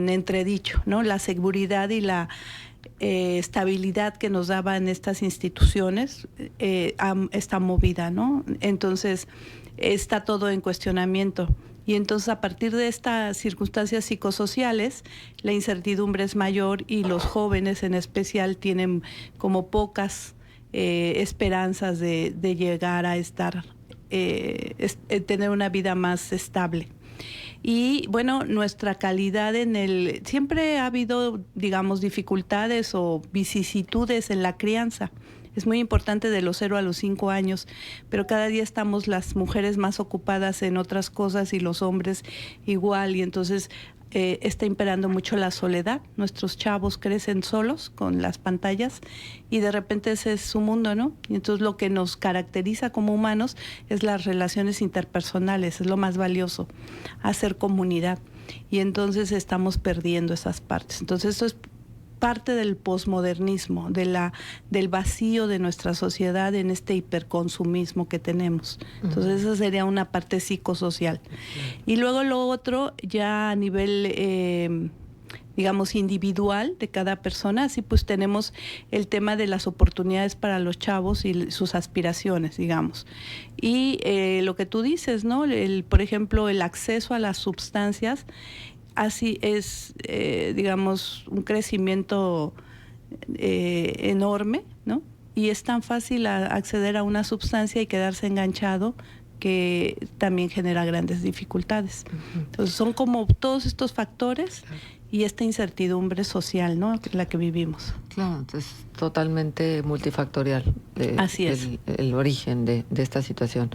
en entredicho, ¿no? La seguridad y la estabilidad que nos daban estas instituciones está movida, ¿no? Entonces está todo en cuestionamiento. Y entonces a partir de estas circunstancias psicosociales, la incertidumbre es mayor y los jóvenes en especial tienen como pocas esperanzas de llegar a estar, tener una vida más estable. Y bueno, nuestra calidad siempre ha habido, digamos, dificultades o vicisitudes en la crianza. Es muy importante de los 0 a los 5 años, pero cada día estamos las mujeres más ocupadas en otras cosas y los hombres igual, y entonces está imperando mucho la soledad. Nuestros chavos crecen solos con las pantallas y de repente ese es su mundo, ¿no? Y entonces lo que nos caracteriza como humanos es las relaciones interpersonales, es lo más valioso, hacer comunidad. Y entonces estamos perdiendo esas partes. Entonces esto es parte del posmodernismo, del vacío de nuestra sociedad en este hiperconsumismo que tenemos. Entonces esa sería una parte psicosocial. Y luego lo otro, ya a nivel, digamos, individual de cada persona, así pues tenemos el tema de las oportunidades para los chavos y sus aspiraciones, digamos. Y lo que tú dices, ¿no? Por ejemplo, el acceso a las sustancias, así es, digamos, un crecimiento enorme, ¿no? Y es tan fácil acceder a una sustancia y quedarse enganchado que también genera grandes dificultades. Entonces son como todos estos factores y esta incertidumbre social, ¿no?, la que vivimos. Claro, es totalmente multifactorial. Así es. El origen de esta situación.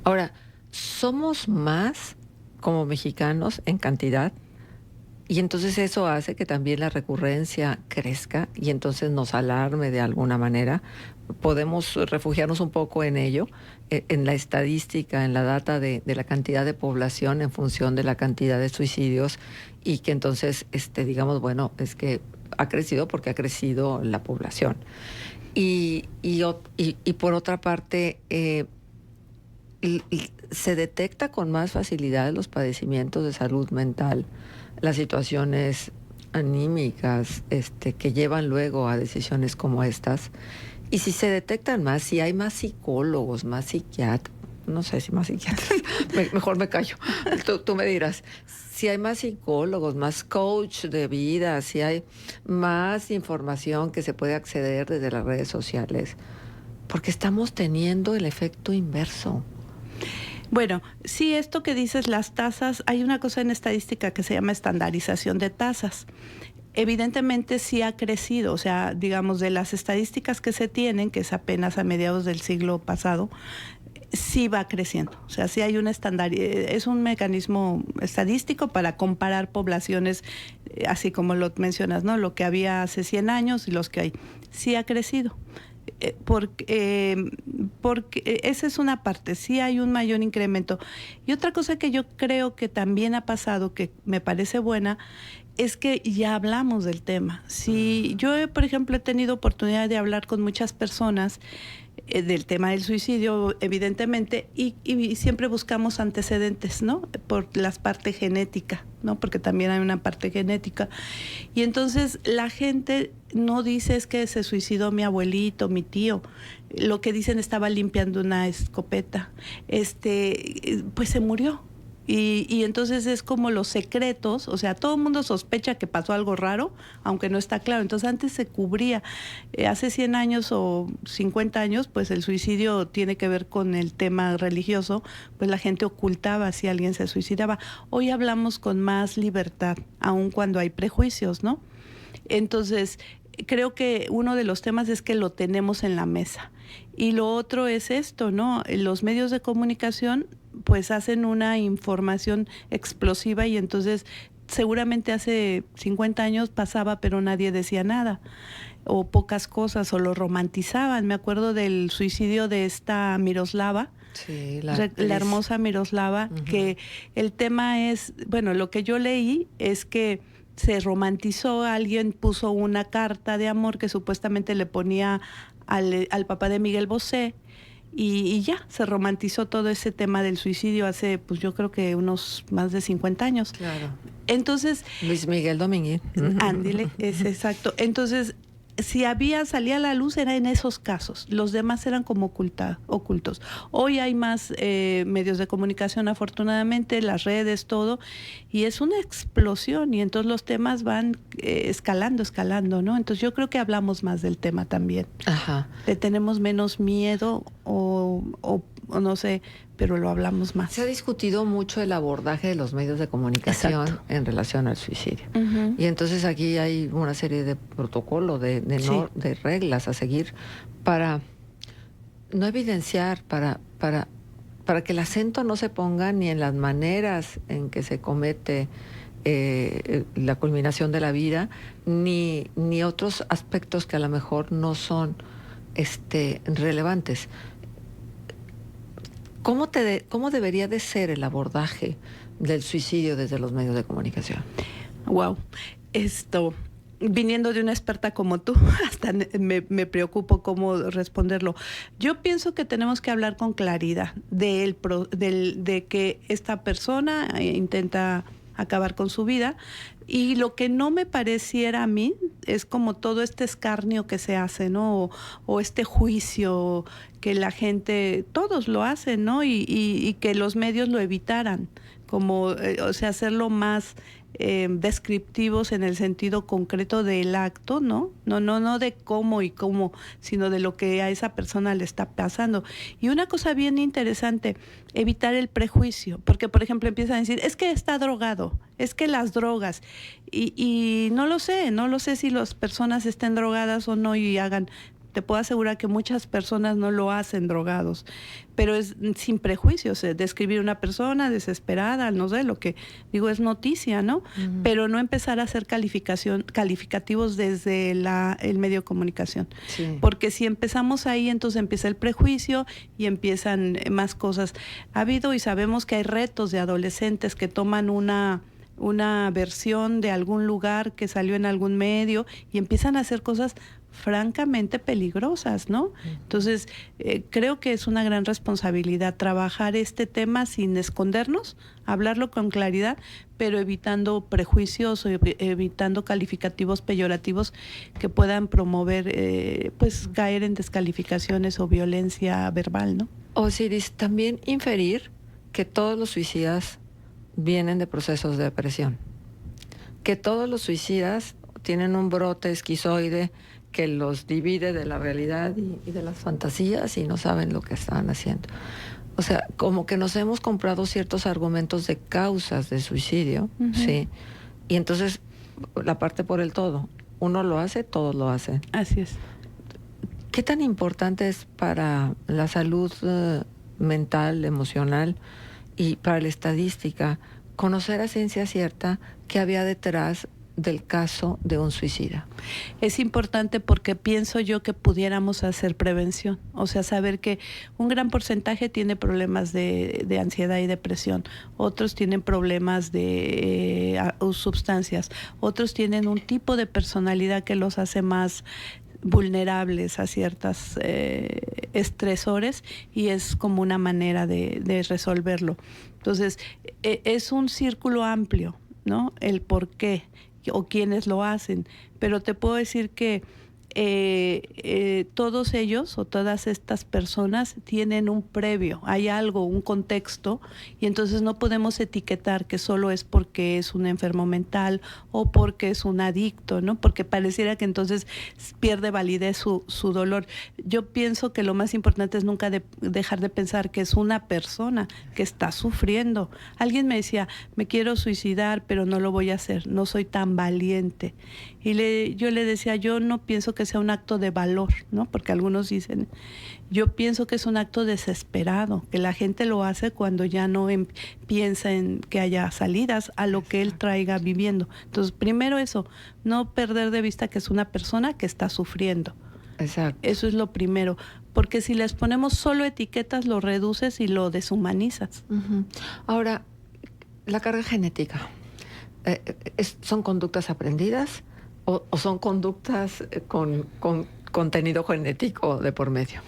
Ahora, ¿somos más como mexicanos en cantidad? Y entonces eso hace que también la recurrencia crezca y entonces nos alarme de alguna manera. Podemos refugiarnos un poco en ello, en la estadística, en la data de la cantidad de población en función de la cantidad de suicidios, y que entonces, digamos, bueno, es que ha crecido porque ha crecido la población. Y por otra parte, se detecta con más facilidad los padecimientos de salud mental, las situaciones anímicas que llevan luego a decisiones como estas. Y si se detectan más, si hay más psicólogos, más psiquiatras, no sé si más psiquiatras, mejor me callo, tú me dirás, si hay más psicólogos, más coach de vida, si hay más información que se puede acceder desde las redes sociales, porque estamos teniendo el efecto inverso. Bueno, sí, esto que dices, las tasas, hay una cosa en estadística que se llama estandarización de tasas. Evidentemente sí ha crecido, o sea, digamos, de las estadísticas que se tienen, que es apenas a mediados del siglo pasado, sí va creciendo. O sea, sí hay un es un mecanismo estadístico para comparar poblaciones, así como lo mencionas, ¿no? Lo que había hace 100 años y los que hay. Sí ha crecido. Porque esa es una parte, sí hay un mayor incremento. Y otra cosa que yo creo que también ha pasado, que me parece buena, es que ya hablamos del tema. Si yo, por ejemplo, he tenido oportunidad de hablar con muchas personas del tema del suicidio, evidentemente, y siempre buscamos antecedentes, ¿no? Por la parte genética, ¿no? Porque también hay una parte genética. Y entonces la gente no dice es que se suicidó mi abuelito, mi tío. Lo que dicen, estaba limpiando una escopeta. Pues se murió. Y entonces es como los secretos, o sea, todo el mundo sospecha que pasó algo raro, aunque no está claro. Entonces antes se cubría. Hace 100 años o 50 años, pues el suicidio tiene que ver con el tema religioso, pues la gente ocultaba si alguien se suicidaba. Hoy hablamos con más libertad, aun cuando hay prejuicios, ¿no? Entonces, creo que uno de los temas es que lo tenemos en la mesa. Y lo otro es esto, ¿no? Los medios de comunicación pues hacen una información explosiva y entonces seguramente hace 50 años pasaba pero nadie decía nada o pocas cosas o lo romantizaban. Me acuerdo del suicidio de esta Miroslava. Sí, la hermosa Miroslava, que el tema es, bueno, lo que yo leí es que se romantizó, alguien puso una carta de amor que supuestamente le ponía al papá de Miguel Bosé, y ya, se romantizó todo ese tema del suicidio hace, pues yo creo que unos más de 50 años. Claro. Entonces... Luis Miguel Domínguez. Ándile, es exacto. Entonces, si salía a la luz era en esos casos, los demás eran como ocultos. Hoy hay más medios de comunicación, afortunadamente, las redes, todo, y es una explosión, y entonces los temas van escalando, ¿no? Entonces yo creo que hablamos más del tema también. Ajá. Le tenemos menos miedo o no sé, pero lo hablamos más. Se ha discutido mucho el abordaje de los medios de comunicación. Exacto. En relación al suicidio. Uh-huh. Y entonces aquí hay una serie de protocolos, de reglas a seguir para no evidenciar, para que el acento no se ponga ni en las maneras en que se comete la culminación de la vida, ni otros aspectos que a lo mejor no son relevantes. ¿Cómo debería de ser el abordaje del suicidio desde los medios de comunicación? Wow, viniendo de una experta como tú, hasta me preocupo cómo responderlo. Yo pienso que tenemos que hablar con claridad de que esta persona intenta acabar con su vida, y lo que no me pareciera a mí es como todo este escarnio que se hace, ¿no? O este juicio que la gente, todos lo hacen, ¿no? Y que los medios lo evitaran, como, o sea, hacerlo más descriptivos en el sentido concreto del acto, ¿no? No de cómo, sino de lo que a esa persona le está pasando. Y una cosa bien interesante, evitar el prejuicio, porque por ejemplo empiezan a decir, es que está drogado, es que las drogas, y no lo sé si las personas estén drogadas o no y hagan. Te puedo asegurar que muchas personas no lo hacen drogados, pero es sin prejuicios. Describir una persona desesperada, no sé, lo que digo es noticia, ¿no? Uh-huh. Pero no empezar a hacer calificativos desde el medio de comunicación. Sí. Porque si empezamos ahí, entonces empieza el prejuicio y empiezan más cosas. Ha habido y sabemos que hay retos de adolescentes que toman una versión de algún lugar que salió en algún medio y empiezan a hacer cosas francamente peligrosas, ¿no? Entonces, creo que es una gran responsabilidad trabajar este tema sin escondernos, hablarlo con claridad, pero evitando prejuicios, evitando calificativos peyorativos que puedan promover, pues, caer en descalificaciones o violencia verbal, ¿no? Osiris, también inferir que todos los suicidas vienen de procesos de depresión, que todos los suicidas tienen un brote esquizoide que los divide de la realidad y de las fantasías y no saben lo que están haciendo. O sea, como que nos hemos comprado ciertos argumentos de causas de suicidio, uh-huh. ¿sí? Y entonces la parte por el todo. Uno lo hace, todos lo hacen. Así es. ¿Qué tan importante es para la salud mental, emocional y para la estadística conocer a ciencia cierta qué había detrás del caso de un suicida? Es importante porque pienso yo que pudiéramos hacer prevención, o sea, saber que un gran porcentaje tiene problemas de ansiedad y depresión, otros tienen problemas de sustancias, otros tienen un tipo de personalidad que los hace más vulnerables a ciertos estresores y es como una manera de resolverlo. Entonces, es un círculo amplio, ¿no? El por qué o quiénes lo hacen, pero te puedo decir que todos ellos o todas estas personas tienen un previo, hay algo, un contexto, y entonces no podemos etiquetar que solo es porque es un enfermo mental o porque es un adicto, ¿no? Porque pareciera que entonces pierde validez su dolor. Yo pienso que lo más importante es nunca dejar de pensar que es una persona que está sufriendo. Alguien me decía, me quiero suicidar, pero no lo voy a hacer, no soy tan valiente. Y yo le decía, yo no pienso que sea un acto de valor, ¿no? Porque algunos dicen, yo pienso que es un acto desesperado, que la gente lo hace cuando ya no piensa en que haya salidas a lo que él traiga viviendo. Entonces, primero eso, no perder de vista que es una persona que está sufriendo. Exacto. Eso es lo primero, porque si les ponemos solo etiquetas, lo reduces y lo deshumanizas. Uh-huh. Ahora, la carga genética, ¿son conductas aprendidas? ¿O son conductas con contenido genético de por medio.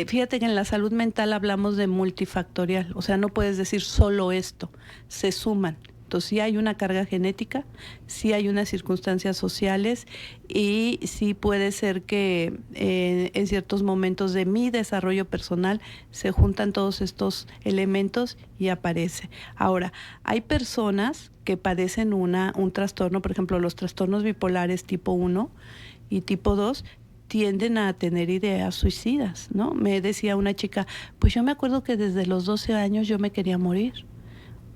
Fíjate que en la salud mental hablamos de multifactorial, o sea, no puedes decir solo esto, se suman. Entonces, sí hay una carga genética, sí hay unas circunstancias sociales y sí puede ser que en ciertos momentos de mi desarrollo personal se juntan todos estos elementos y aparece. Ahora, hay personas que padecen un trastorno, por ejemplo, los trastornos bipolares tipo 1 y tipo 2, tienden a tener ideas suicidas, ¿no? Me decía una chica, pues yo me acuerdo que desde los 12 años yo me quería morir.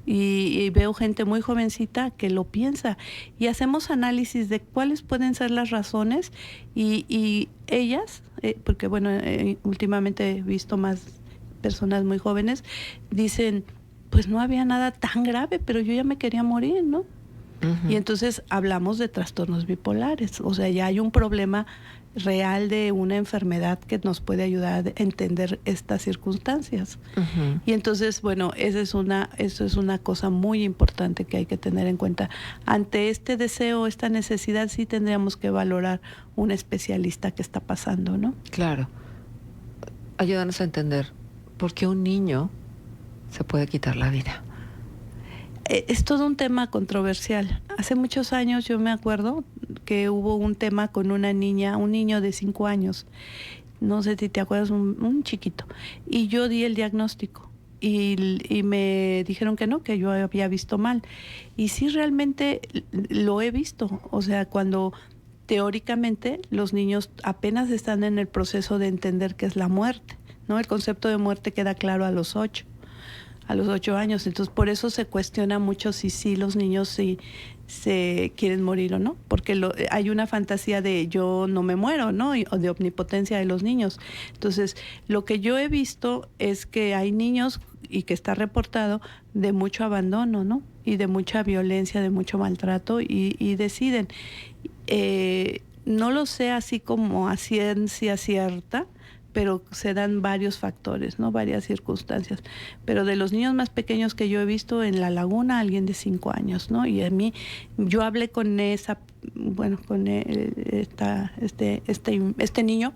Y veo gente muy jovencita que lo piensa y hacemos análisis de cuáles pueden ser las razones y ellas, porque bueno, últimamente he visto más personas muy jóvenes, dicen, pues no había nada tan grave, pero yo ya me quería morir, ¿no? Uh-huh. Y entonces hablamos de trastornos bipolares, o sea, ya hay un problema real de una enfermedad que nos puede ayudar a entender estas circunstancias. Uh-huh. Y entonces, bueno, eso es una cosa muy importante que hay que tener en cuenta. Ante este deseo, esta necesidad, sí tendríamos que valorar un especialista que está pasando, ¿no? Claro. Ayúdanos a entender por qué un niño se puede quitar la vida. Es todo un tema controversial. Hace muchos años yo me acuerdo que hubo un tema con una niña, un niño de 5 años, no sé si te acuerdas, un chiquito, y yo di el diagnóstico y me dijeron que no, que yo había visto mal. Y sí, realmente lo he visto, o sea, cuando teóricamente los niños apenas están en el proceso de entender qué es la muerte, ¿no? El concepto de muerte queda claro a los 8 años, entonces por eso se cuestiona mucho si los niños sí se quieren morir o no, porque hay una fantasía de yo no me muero, ¿no? O de omnipotencia de los niños. Entonces, lo que yo he visto es que hay niños, y que está reportado, de mucho abandono, ¿no? Y de mucha violencia, de mucho maltrato, y deciden. No lo sé así como a ciencia cierta, pero se dan varios factores, ¿no? Varias circunstancias. Pero de los niños más pequeños que yo he visto en La Laguna, alguien de 5 años, ¿no? Y a mí, yo hablé con con este niño,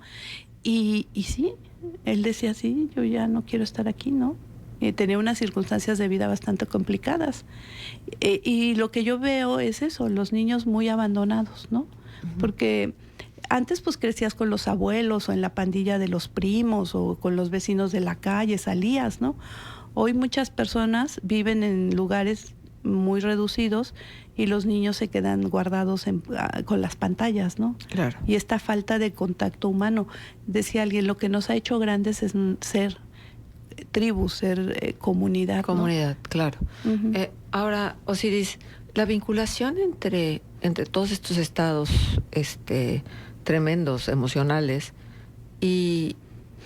y sí, él decía, sí, yo ya no quiero estar aquí, ¿no? Y tenía unas circunstancias de vida bastante complicadas. Y lo que yo veo es eso, los niños muy abandonados, ¿no? Uh-huh. Porque antes pues crecías con los abuelos o en la pandilla de los primos o con los vecinos de la calle, salías, ¿no? Hoy muchas personas viven en lugares muy reducidos y los niños se quedan guardados con las pantallas, ¿no? Claro. Y esta falta de contacto humano. Decía alguien, lo que nos ha hecho grandes es ser tribu, ser comunidad. Comunidad, ¿no? Claro. Uh-huh. Ahora, Osiris, la vinculación entre todos estos estados tremendos, emocionales, y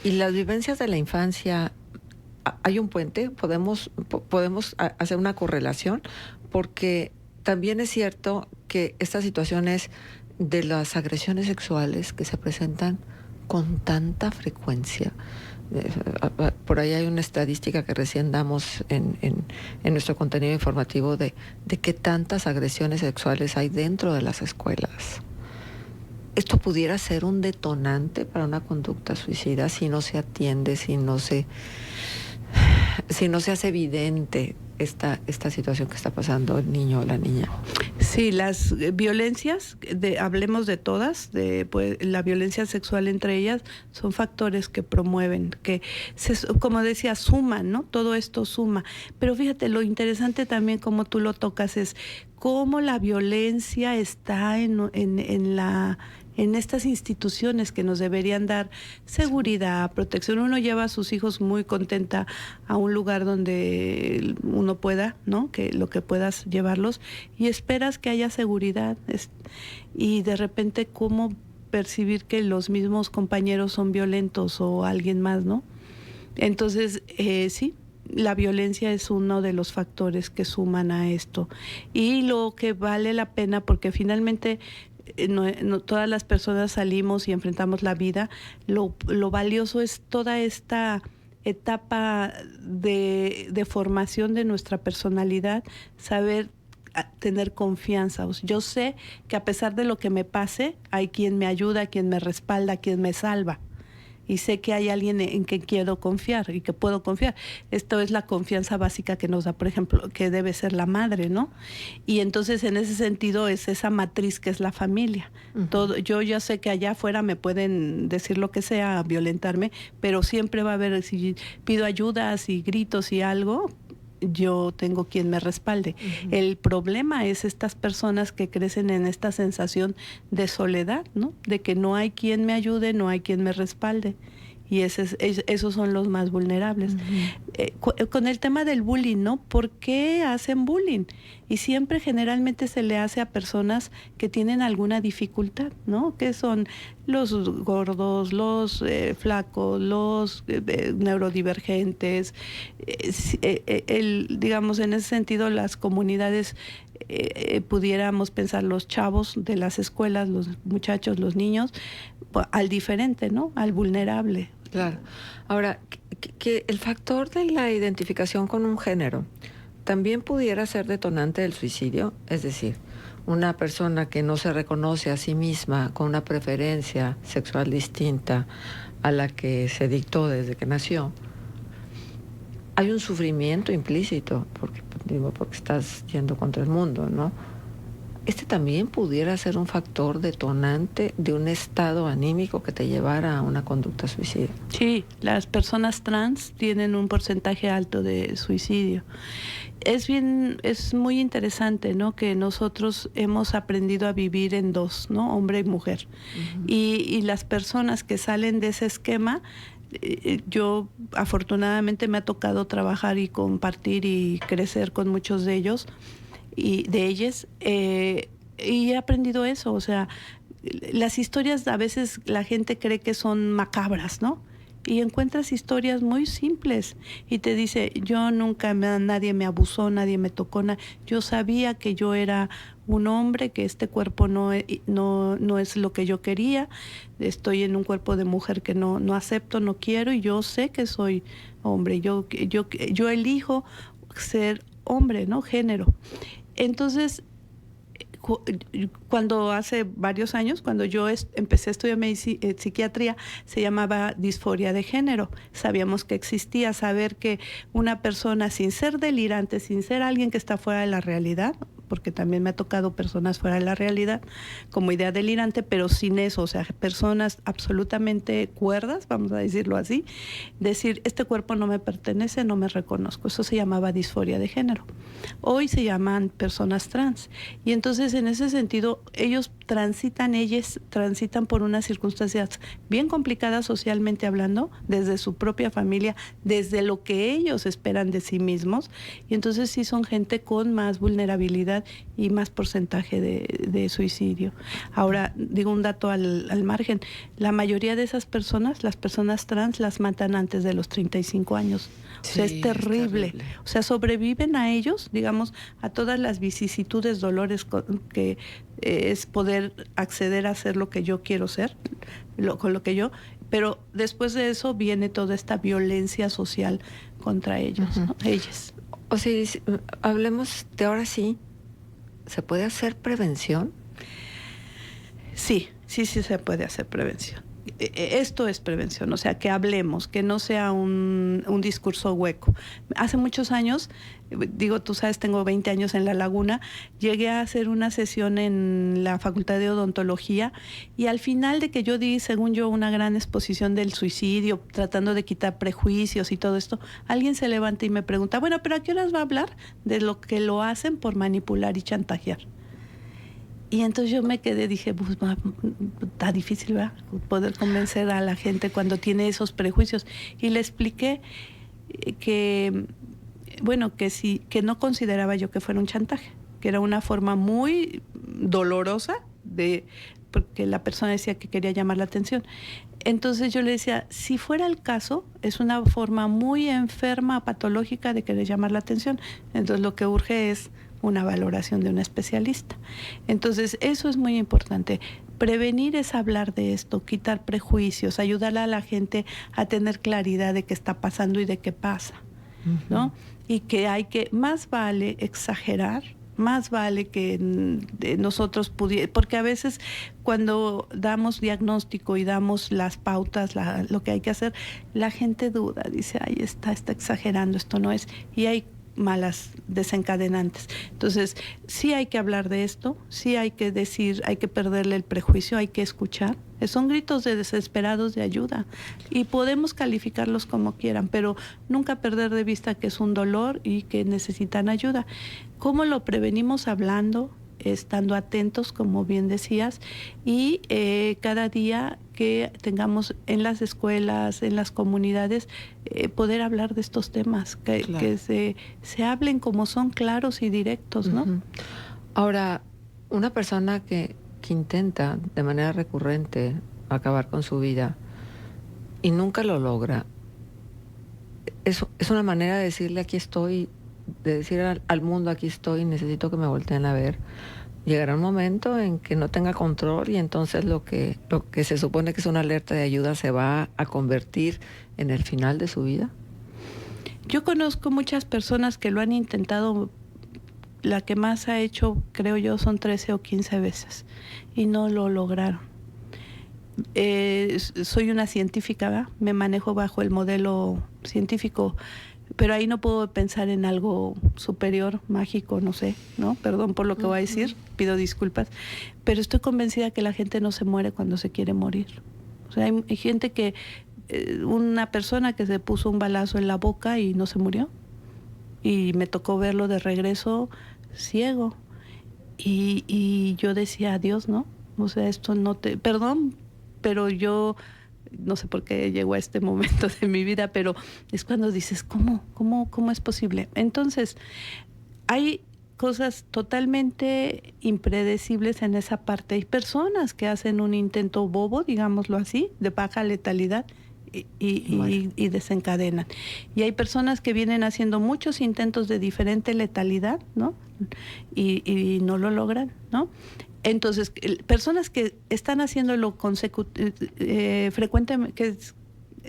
las vivencias de la infancia, ¿hay un puente? ¿Podemos hacer una correlación? Porque también es cierto que estas situaciones de las agresiones sexuales que se presentan con tanta frecuencia, por ahí hay una estadística que recién damos en nuestro contenido informativo de qué tantas agresiones sexuales hay dentro de las escuelas. ¿Esto pudiera ser un detonante para una conducta suicida si no se atiende, si no se hace evidente esta situación que está pasando el niño o la niña? Sí, las violencias, hablemos de todas, pues, la violencia sexual entre ellas, son factores que promueven, que como decía, suman, ¿no? Todo esto suma. Pero fíjate, lo interesante también, como tú lo tocas, es cómo la violencia está en estas instituciones que nos deberían dar seguridad, protección. Uno lleva a sus hijos muy contenta a un lugar donde uno pueda, ¿no? Que lo que puedas llevarlos, y esperas que haya seguridad. Y de repente, ¿cómo percibir que los mismos compañeros son violentos o alguien más, ¿no? Entonces, sí, la violencia es uno de los factores que suman a esto. Y lo que vale la pena, porque finalmente no todas las personas salimos y enfrentamos la vida, lo valioso es toda esta etapa de formación de nuestra personalidad, saber tener confianza. O sea, yo sé que a pesar de lo que me pase, hay quien me ayuda, quien me respalda, quien me salva. Y sé que hay alguien en quien quiero confiar y que puedo confiar. Esto es la confianza básica que nos da, por ejemplo, que debe ser la madre, ¿no? Y entonces en ese sentido es esa matriz que es la familia. Todo, yo ya sé que allá afuera me pueden decir lo que sea, violentarme, pero siempre va a haber, si pido ayuda, si grito, si algo, yo tengo quien me respalde. El problema es estas personas que crecen en esta sensación de soledad, ¿no? De que no hay quien me ayude, no hay quien me respalde. Y esos son los más vulnerables. Con el tema del bullying, ¿no? ¿Por qué hacen bullying? Y siempre generalmente se le hace a personas que tienen alguna dificultad, ¿no? Que son los gordos, los flacos, los neurodivergentes. Digamos, en ese sentido, las comunidades, pudiéramos pensar los chavos de las escuelas, los muchachos, los niños, al diferente, ¿no? Al vulnerable. Claro. Ahora, que el factor de la identificación con un género también pudiera ser detonante del suicidio, es decir, una persona que no se reconoce a sí misma con una preferencia sexual distinta a la que se dictó desde que nació, hay un sufrimiento implícito, porque estás yendo contra el mundo, ¿no? Este también pudiera ser un factor detonante de un estado anímico que te llevara a una conducta suicida. Sí, las personas trans tienen un porcentaje alto de suicidio. Es muy interesante, ¿no? Que nosotros hemos aprendido a vivir en dos, ¿no? Hombre y mujer. Y las personas que salen de ese esquema, yo afortunadamente me ha tocado trabajar y compartir y crecer con muchos de ellos y de ellas, y he aprendido eso. O sea, las historias a veces la gente cree que son macabras, ¿no? Y encuentras historias muy simples y te dice, yo nunca, nadie me abusó, nadie me tocó, yo sabía que yo era un hombre, que este cuerpo no es lo que yo quería, estoy en un cuerpo de mujer que no acepto, no quiero, y yo sé que soy hombre, yo elijo ser hombre, ¿no? Género. Entonces, cuando hace varios años, cuando yo empecé a estudiar psiquiatría, se llamaba disforia de género. Sabíamos que existía, saber que una persona, sin ser delirante, sin ser alguien que está fuera de la realidad, porque también me ha tocado personas fuera de la realidad como idea delirante, pero sin eso, o sea, personas absolutamente cuerdas, vamos a decirlo así, decir, este cuerpo no me pertenece, no me reconozco. Eso se llamaba disforia de género. Hoy se llaman personas trans. Y entonces, en ese sentido, ellas transitan por unas circunstancias bien complicadas socialmente hablando, desde su propia familia, desde lo que ellos esperan de sí mismos, y entonces sí son gente con más vulnerabilidad y más porcentaje de suicidio. Ahora, digo un dato al margen, la mayoría de esas personas, las personas trans, las matan antes de los 35 años. O sea, es terrible. O sea, sobreviven a ellos, digamos, a todas las vicisitudes, dolores que es poder acceder a ser lo que yo quiero ser, con lo que yo, pero después de eso viene toda esta violencia social contra ellos, ¿no? Ellas. O sea, hablemos de ahora sí, ¿se puede hacer prevención? Sí se puede hacer prevención. Esto es prevención, o sea, que hablemos, que no sea un discurso hueco. Hace muchos años, digo, tú sabes, tengo 20 años en La Laguna, llegué a hacer una sesión en la Facultad de Odontología y al final de que yo di, según yo, una gran exposición del suicidio, tratando de quitar prejuicios y todo esto, alguien se levanta y me pregunta, bueno, ¿pero a qué horas va a hablar de lo que lo hacen por manipular y chantajear? Y entonces yo me quedé, dije, pues está difícil, ¿verdad? Poder convencer a la gente cuando tiene esos prejuicios. Y le expliqué que, bueno, que no consideraba yo que fuera un chantaje, que era una forma muy dolorosa porque la persona decía que quería llamar la atención. Entonces yo le decía, si fuera el caso, es una forma muy enferma, patológica de querer llamar la atención. Entonces lo que urge es una valoración de un especialista. Entonces, eso es muy importante. Prevenir es hablar de esto, quitar prejuicios, ayudar a la gente a tener claridad de qué está pasando y de qué pasa, ¿no? Y que más vale exagerar Más vale que nosotros porque a veces cuando damos diagnóstico y damos las pautas, lo que hay que hacer, la gente duda, dice, ay, está exagerando, esto no es, y hay malas desencadenantes. Entonces, sí hay que hablar de esto, sí hay que decir, hay que perderle el prejuicio, hay que escuchar. Son gritos de desesperados de ayuda y podemos calificarlos como quieran, pero nunca perder de vista que es un dolor y que necesitan ayuda. ¿Cómo lo prevenimos? Hablando, estando atentos, como bien decías, y cada día que tengamos en las escuelas, en las comunidades, poder hablar de estos temas, que se hablen como son, claros y directos, ¿no? Uh-huh. Ahora, una persona que intenta de manera recurrente acabar con su vida y nunca lo logra, es una manera de decirle aquí estoy, de decir al mundo aquí estoy, necesito que me volteen a ver. Llegará un momento en que no tenga control y entonces lo que se supone que es una alerta de ayuda se va a convertir en el final de su vida. Yo conozco muchas personas que lo han intentado. La que más ha hecho, creo yo, son 13 o 15 veces y no lo lograron. Soy una científica, ¿verdad? Me manejo bajo el modelo científico, pero ahí no puedo pensar en algo superior, mágico, no sé, ¿no? Perdón por lo que voy a decir, pido disculpas, pero estoy convencida que la gente no se muere cuando se quiere morir. O sea, hay gente que, una persona que se puso un balazo en la boca y no se murió, y me tocó verlo de regreso ciego, y yo decía, adiós, ¿no? O sea, esto no te... Perdón, pero yo no sé por qué llegó a este momento de mi vida, pero es cuando dices, ¿cómo es posible? Entonces, hay cosas totalmente impredecibles en esa parte. Hay personas que hacen un intento bobo, digámoslo así, de baja letalidad, y desencadenan. Y hay personas que vienen haciendo muchos intentos de diferente letalidad, ¿no? Y no lo logran, ¿no? Entonces, personas que están haciéndolo frecuentemente, que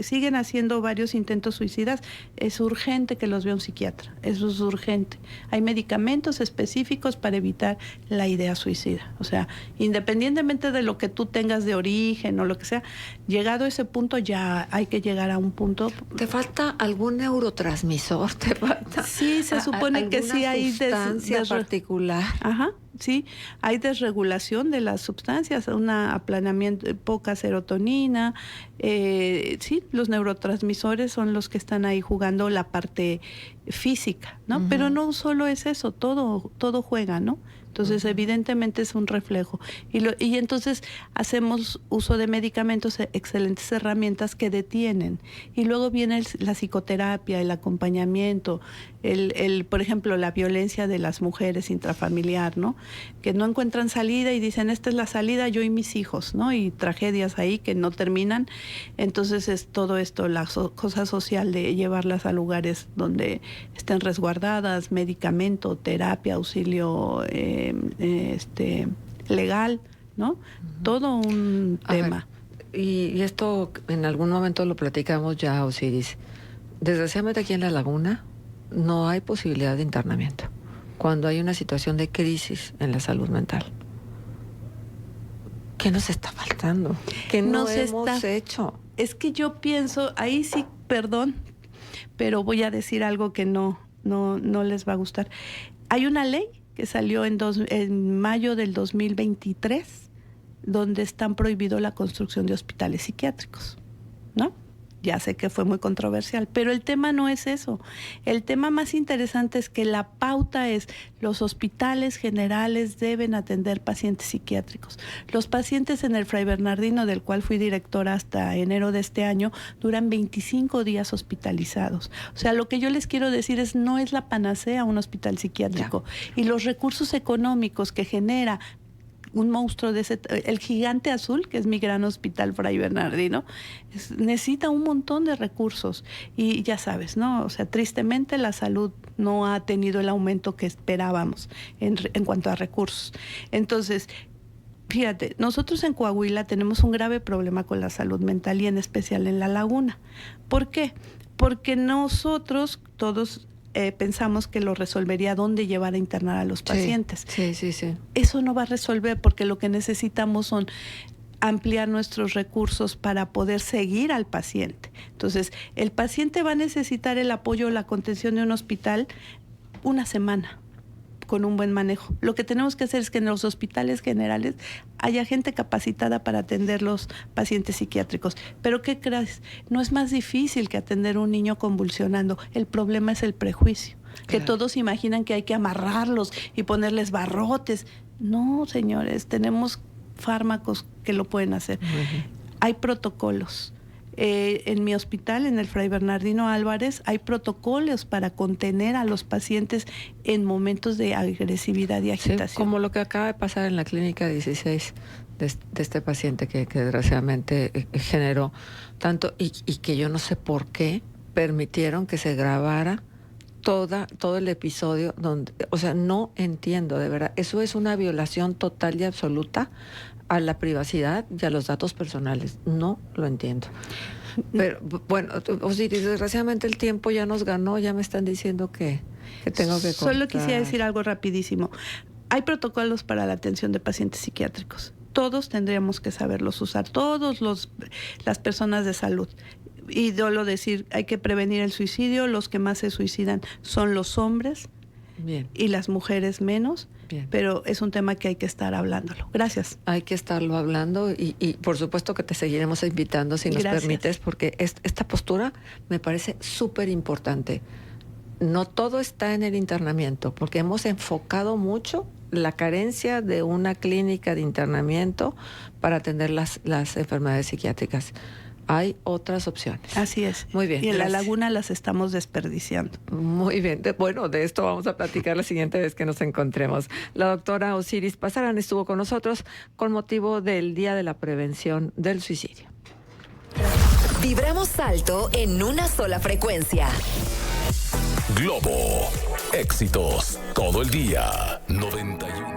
siguen haciendo varios intentos suicidas, es urgente que los vea un psiquiatra, eso es urgente. Hay medicamentos específicos para evitar la idea suicida. O sea, independientemente de lo que tú tengas de origen o lo que sea, llegado a ese punto ya hay que llegar a un punto... ¿Te falta algún neurotransmisor? ¿Te falta? Sí, se supone que sí hay sustancia particular. Ajá. Sí, hay desregulación de las sustancias, un aplanamiento, poca serotonina, sí, los neurotransmisores son los que están ahí jugando la parte física, ¿no? Uh-huh. Pero no solo es eso, todo juega, ¿no? Entonces, evidentemente es un reflejo. Y entonces hacemos uso de medicamentos, excelentes herramientas que detienen. Y luego viene la psicoterapia, el acompañamiento, por ejemplo, la violencia de las mujeres intrafamiliar, ¿no? Que no encuentran salida y dicen, esta es la salida, yo y mis hijos, ¿no? Y tragedias ahí que no terminan. Entonces es todo esto, la cosa social de llevarlas a lugares donde estén resguardadas, medicamento, terapia, auxilio legal, ¿no? Uh-huh. Todo un tema. Y esto en algún momento lo platicamos ya, Osiris. Desgraciadamente aquí en La Laguna no hay posibilidad de internamiento cuando hay una situación de crisis en la salud mental. ¿Qué nos está faltando? ¿Qué no hemos hecho? Es que yo pienso, ahí sí, perdón, pero voy a decir algo que no les va a gustar. Hay una ley que salió en mayo del 2023, donde están prohibido la construcción de hospitales psiquiátricos, ¿no? Ya sé que fue muy controversial, pero el tema no es eso. El tema más interesante es que la pauta es los hospitales generales deben atender pacientes psiquiátricos. Los pacientes en el Fray Bernardino, del cual fui directora hasta enero de este año, duran 25 días hospitalizados. O sea, lo que yo les quiero decir es, no es la panacea un hospital psiquiátrico. Ya. Y los recursos económicos que genera un monstruo de el Gigante Azul, que es mi gran hospital Fray Bernardino, necesita un montón de recursos. Y ya sabes, ¿no? O sea, tristemente la salud no ha tenido el aumento que esperábamos en cuanto a recursos. Entonces, fíjate, nosotros en Coahuila tenemos un grave problema con la salud mental y en especial en La Laguna. ¿Por qué? Porque nosotros todos pensamos que lo resolvería dónde llevar a internar a los pacientes. Sí. Eso no va a resolver, porque lo que necesitamos son ampliar nuestros recursos para poder seguir al paciente. Entonces, el paciente va a necesitar el apoyo o la contención de un hospital una semana con un buen manejo. Lo que tenemos que hacer es que en los hospitales generales haya gente capacitada para atender los pacientes psiquiátricos. Pero ¿qué crees? No es más difícil que atender a un niño convulsionando. El problema es el prejuicio. Claro. Que todos imaginan que hay que amarrarlos y ponerles barrotes. No, señores, tenemos fármacos que lo pueden hacer. Hay protocolos. En mi hospital, en el Fray Bernardino Álvarez, hay protocolos para contener a los pacientes en momentos de agresividad y agitación. Sí, como lo que acaba de pasar en la clínica 16 de este paciente que desgraciadamente generó tanto y que yo no sé por qué permitieron que se grabara todo el episodio donde, o sea, no entiendo, de verdad, eso es una violación total y absoluta a la privacidad y a los datos personales. No lo entiendo. Pero bueno, Osiris, desgraciadamente el tiempo ya nos ganó, ya me están diciendo que tengo que cortar. Solo quisiera decir algo rapidísimo. Hay protocolos para la atención de pacientes psiquiátricos. Todos tendríamos que saberlos usar, las personas de salud. Y debo decir, hay que prevenir el suicidio. Los que más se suicidan son los hombres. Bien. Y las mujeres menos. Bien. Pero es un tema que hay que estar hablándolo. Gracias. Hay que estarlo hablando y por supuesto que te seguiremos invitando si nos permites, porque esta postura me parece súper importante. No todo está en el internamiento, porque hemos enfocado mucho la carencia de una clínica de internamiento para atender las enfermedades psiquiátricas. Hay otras opciones. Así es. Muy bien. Y en la laguna las estamos desperdiciando. Muy bien. Bueno, de esto vamos a platicar la siguiente vez que nos encontremos. La doctora Osiris Pasaran estuvo con nosotros con motivo del Día de la Prevención del Suicidio. Vibramos alto en una sola frecuencia. Globo. Éxitos todo el día. 91.